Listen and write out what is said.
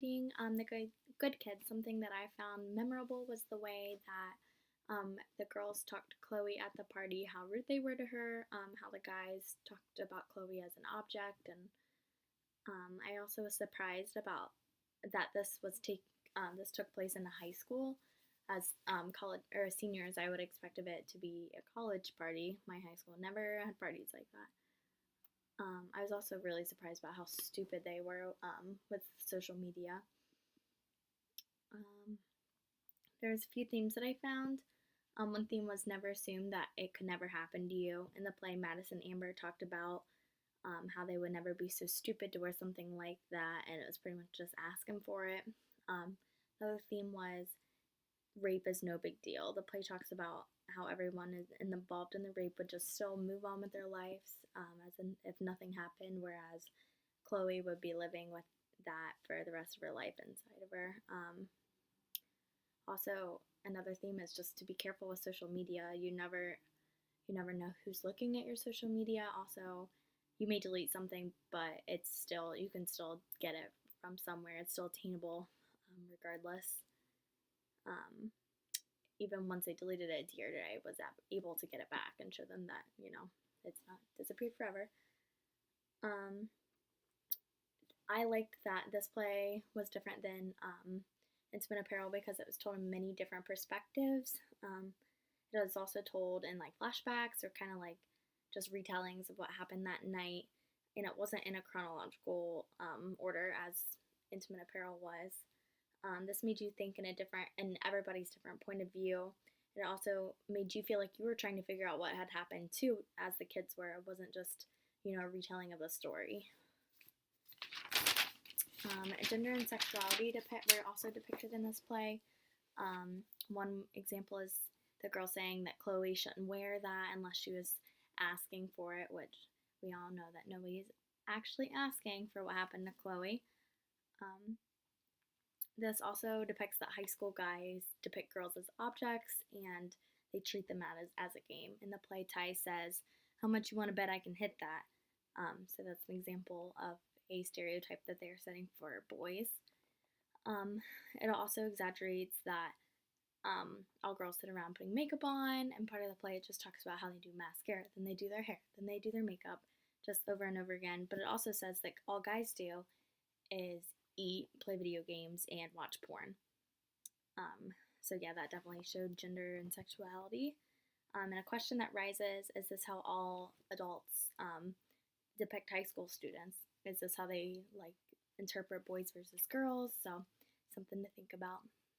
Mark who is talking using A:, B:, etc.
A: Being the good kid, something that I found memorable was the way that the girls talked to Chloe at the party, how rude they were to her, how the guys talked about Chloe as an object, and I also was surprised about that this took place in a high school. As college or seniors, I would expect of it to be a college party. My high school never had parties like that. I was also really surprised about how stupid they were with social media. Um, there's a few themes that I found. One theme was never assume that it could never happen to you. In the play, Madison Amber talked about how they would never be so stupid to wear something like that, and it was pretty much just asking for it. Another theme was rape is no big deal. The play talks about how everyone is involved in the rape would just still move on with their lives if nothing happened, whereas Chloe would be living with that for the rest of her life inside of her. Also, another theme is just to be careful with social media. You never know who's looking at your social media. Also, you may delete something, but you can still get it from somewhere. It's still attainable, regardless. Um, Even once they deleted it, DRJ was able to get it back and show them that it's not disappeared forever. Um, I liked that this play was different than Intimate Apparel because it was told in many different perspectives. It was also told in like flashbacks or kind of like just retellings of what happened that night, and it wasn't in a chronological order as Intimate Apparel was. This made you think in everybody's different point of view. It also made you feel like you were trying to figure out what had happened too, as the kids were. It wasn't just a retelling of the story. Gender and sexuality were also depicted in this play. One example is the girl saying that Chloe shouldn't wear that unless she was asking for it, which we all know that nobody's actually asking for what happened to Chloe. This also depicts that high school guys depict girls as objects and they treat them as a game. In the play, Ty says, "How much you want to bet I can hit that?" So that's an example of a stereotype that they're setting for boys. It also exaggerates that all girls sit around putting makeup on, and part of the play it just talks about how they do mascara, then they do their hair, then they do their makeup, just over and over again. But it also says that all guys do is eat, play video games, and watch porn. So yeah, that definitely showed gender and sexuality. And a question that rises is this how all adults depict high school students? Is this how they like interpret boys versus girls? So something to think about.